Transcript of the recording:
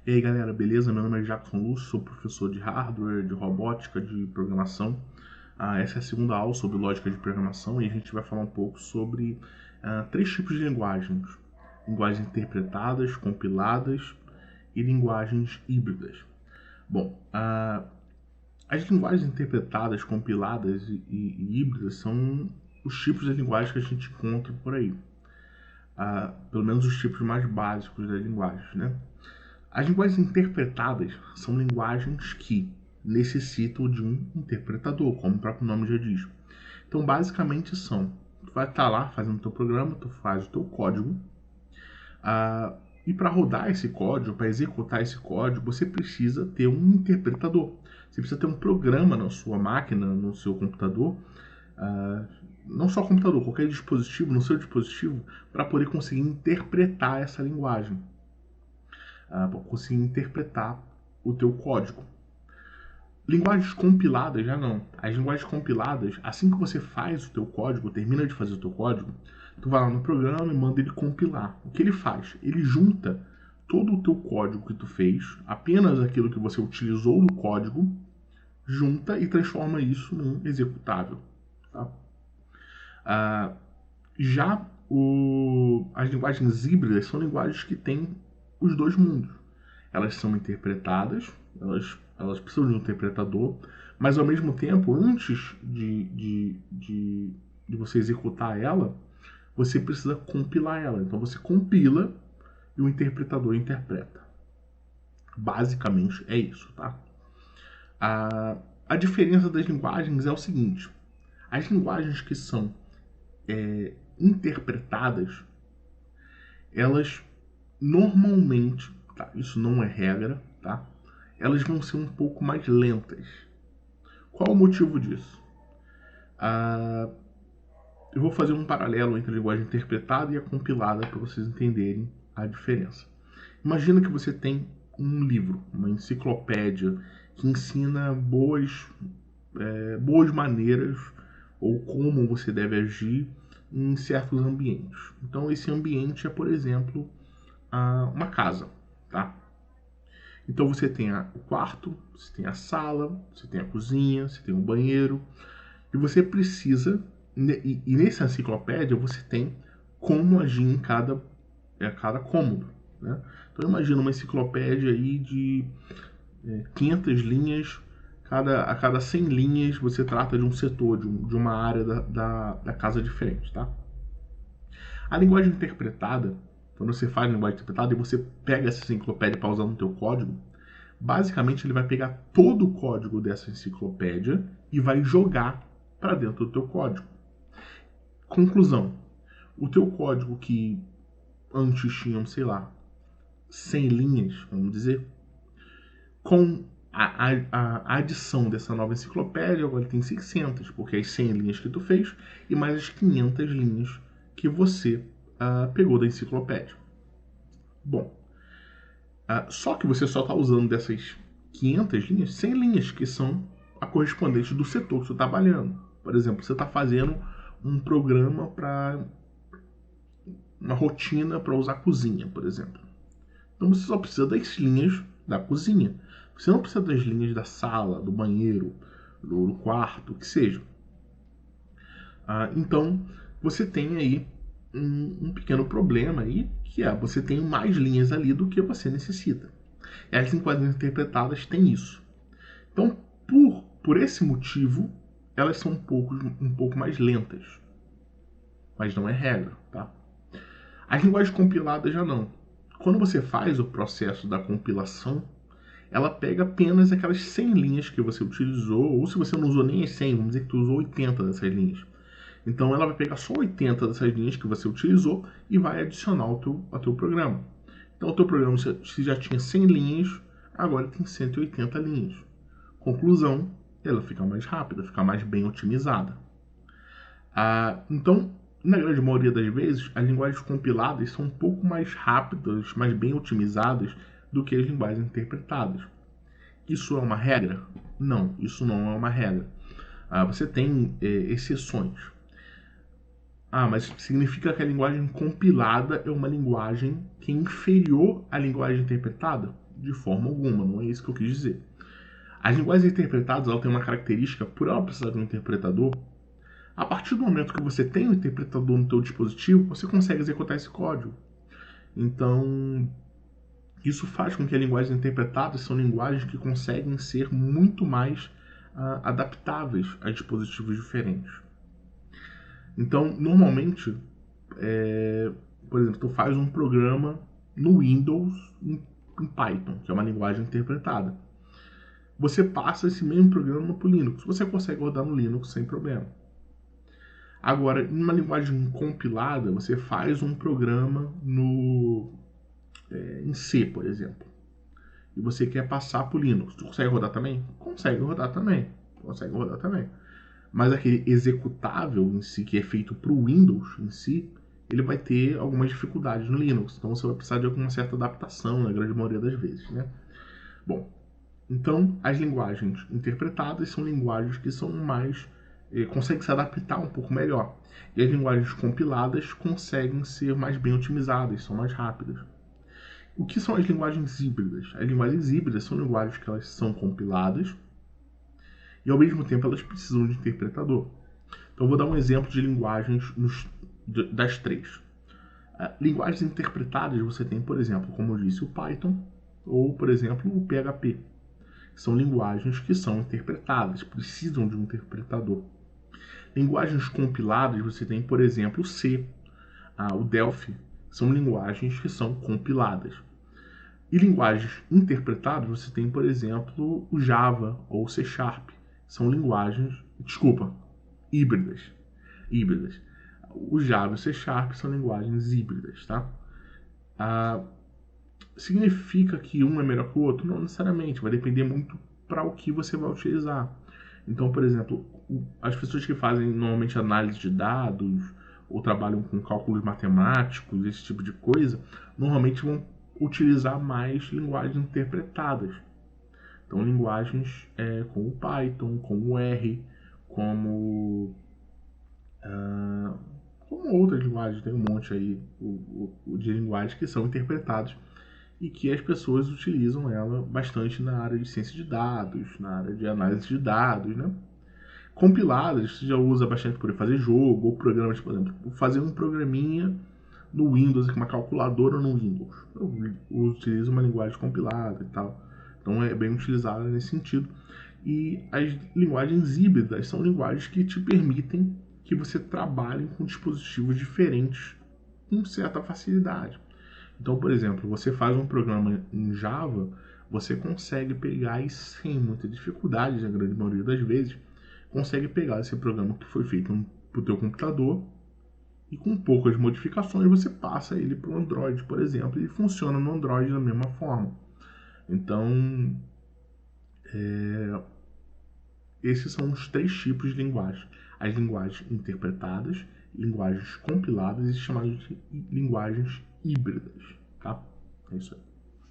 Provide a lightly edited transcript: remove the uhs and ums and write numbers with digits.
E aí galera, beleza? Meu nome é Jackson Lúcio, sou professor de hardware, de robótica, de programação. Essa é a segunda aula sobre lógica de programação e a gente vai falar um pouco sobre três tipos de linguagens. Linguagens interpretadas, compiladas e linguagens híbridas. Bom, as linguagens interpretadas, compiladas e híbridas são os tipos de linguagem que a gente encontra por aí. Pelo menos os tipos mais básicos das linguagens, né? As linguagens interpretadas são linguagens que necessitam de um interpretador, como o próprio nome já diz. Então, basicamente tu vai estar lá fazendo o teu programa, tu faz o teu código, e para rodar esse código, para executar esse código, você precisa ter um interpretador. Você precisa ter um programa na sua máquina, no seu computador, não só computador, qualquer dispositivo, no seu dispositivo, para poder conseguir interpretar essa linguagem. Para conseguir interpretar o teu código. Linguagens compiladas já não. As linguagens compiladas, assim que você faz o teu código, termina de fazer o teu código, tu vai lá no programa e manda ele compilar. O que ele faz? Ele junta todo o teu código que tu fez, apenas aquilo que você utilizou no código, junta e transforma isso num executável. Tá? As linguagens híbridas são linguagens que têm os dois mundos. Elas são interpretadas, elas precisam de um interpretador, mas ao mesmo tempo, antes de você executar ela, você precisa compilar ela. Então você compila e o interpretador interpreta. Basicamente é isso, tá? A diferença das linguagens é o seguinte: as linguagens que são interpretadas, elas normalmente, tá? Isso não é regra, tá? Elas vão ser um pouco mais lentas. Qual o motivo disso? Eu vou fazer um paralelo entre a linguagem interpretada e a compilada para vocês entenderem a diferença. Imagina que você tem um livro, uma enciclopédia que ensina boas maneiras ou como você deve agir em certos ambientes. Então esse ambiente é, por exemplo, uma casa, tá? Então você tem o quarto, você tem a sala, você tem a cozinha, você tem o banheiro, e você precisa, e nessa enciclopédia você tem como agir em cada cômodo, né? Então imagina uma enciclopédia aí de 500 linhas, a cada 100 linhas você trata de um setor, de uma área da casa diferente, tá? A linguagem interpretada, quando você faz linguagem interpretada e você pega essa enciclopédia para usar no teu código, basicamente ele vai pegar todo o código dessa enciclopédia e vai jogar para dentro do teu código. Conclusão: o teu código que antes tinham, sei lá, 100 linhas, vamos dizer, com a adição dessa nova enciclopédia, agora tem 600, porque as 100 linhas que tu fez e mais as 500 linhas que você pegou da enciclopédia. Bom, só que você só está usando dessas 500 linhas, 100 linhas que são a correspondente do setor que você está trabalhando. Por exemplo, você está fazendo um programa para uma rotina para usar a cozinha, por exemplo. Então você só precisa das linhas da cozinha. Você não precisa das linhas da sala, do banheiro, do quarto, o que seja. Então você tem aí um pequeno problema aí, que é você tem mais linhas ali do que você necessita. E as linguagens interpretadas têm isso. Então, por esse motivo, elas são um pouco mais lentas. Mas não é regra, tá? As linguagens compiladas já não. Quando você faz o processo da compilação, ela pega apenas aquelas 100 linhas que você utilizou, ou se você não usou nem as 100, vamos dizer que tu usou 80 dessas linhas. Então ela vai pegar só 80 dessas linhas que você utilizou e vai adicionar ao teu programa. Então o teu programa, se já tinha 100 linhas, agora tem 180 linhas. Conclusão, ela fica mais rápida, fica mais bem otimizada. Então, na grande maioria das vezes, as linguagens compiladas são um pouco mais rápidas, mais bem otimizadas do que as linguagens interpretadas. Isso é uma regra? Não, isso não é uma regra. Você tem exceções. Mas significa que a linguagem compilada é uma linguagem que é inferior à linguagem interpretada? De forma alguma, não é isso que eu quis dizer. As linguagens interpretadas, ela tem uma característica, por ela precisar de um interpretador, a partir do momento que você tem um interpretador no seu dispositivo, você consegue executar esse código. Então, isso faz com que as linguagens interpretadas são linguagens que conseguem ser muito mais adaptáveis a dispositivos diferentes. Então, normalmente, por exemplo, tu faz um programa no Windows em Python, que é uma linguagem interpretada. Você passa esse mesmo programa para o Linux. Você consegue rodar no Linux sem problema. Agora, em uma linguagem compilada, você faz um programa em C, por exemplo, e você quer passar para o Linux. Tu consegue rodar também? Consegue rodar também. Mas aquele executável em si, que é feito para o Windows em si, ele vai ter algumas dificuldades no Linux. Então você vai precisar de alguma certa adaptação, na grande maioria das vezes, né? Bom, então as linguagens interpretadas são linguagens que são mais... conseguem se adaptar um pouco melhor. E as linguagens compiladas conseguem ser mais bem otimizadas, são mais rápidas. O que são as linguagens híbridas? As linguagens híbridas são linguagens que elas são compiladas e ao mesmo tempo elas precisam de interpretador. Então eu vou dar um exemplo de linguagens das três. Linguagens interpretadas você tem, por exemplo, como eu disse, o Python ou, por exemplo, o PHP. São linguagens que são interpretadas, precisam de um interpretador. Linguagens compiladas você tem, por exemplo, o C, o Delphi. São linguagens que são compiladas. E linguagens interpretadas você tem, por exemplo, o Java ou o C Sharp. São linguagens, híbridas. O Java e o C Sharp são linguagens híbridas, tá? Significa que um é melhor que o outro? Não necessariamente, vai depender muito para o que você vai utilizar. Então, por exemplo, as pessoas que fazem normalmente análise de dados ou trabalham com cálculos matemáticos, esse tipo de coisa, normalmente vão utilizar mais linguagens interpretadas. Então, linguagens como o Python, como o R, como outras linguagens, tem um monte aí de linguagens que são interpretadas e que as pessoas utilizam ela bastante na área de ciência de dados, na área de análise de dados, né? Compiladas, você já usa bastante para fazer jogo ou programas, por exemplo, fazer um programinha no Windows, uma calculadora no Windows. Eu utilizo uma linguagem compilada e tal. Então é bem utilizada nesse sentido. E as linguagens híbridas são linguagens que te permitem que você trabalhe com dispositivos diferentes com certa facilidade. Então, por exemplo, você faz um programa em Java, você consegue pegar e sem muita dificuldade, na grande maioria das vezes, consegue pegar esse programa que foi feito para o teu computador e com poucas modificações você passa ele para o Android, por exemplo, e funciona no Android da mesma forma. Então, esses são os três tipos de linguagem. As linguagens interpretadas, linguagens compiladas e chamadas de linguagens híbridas. Tá? É isso aí.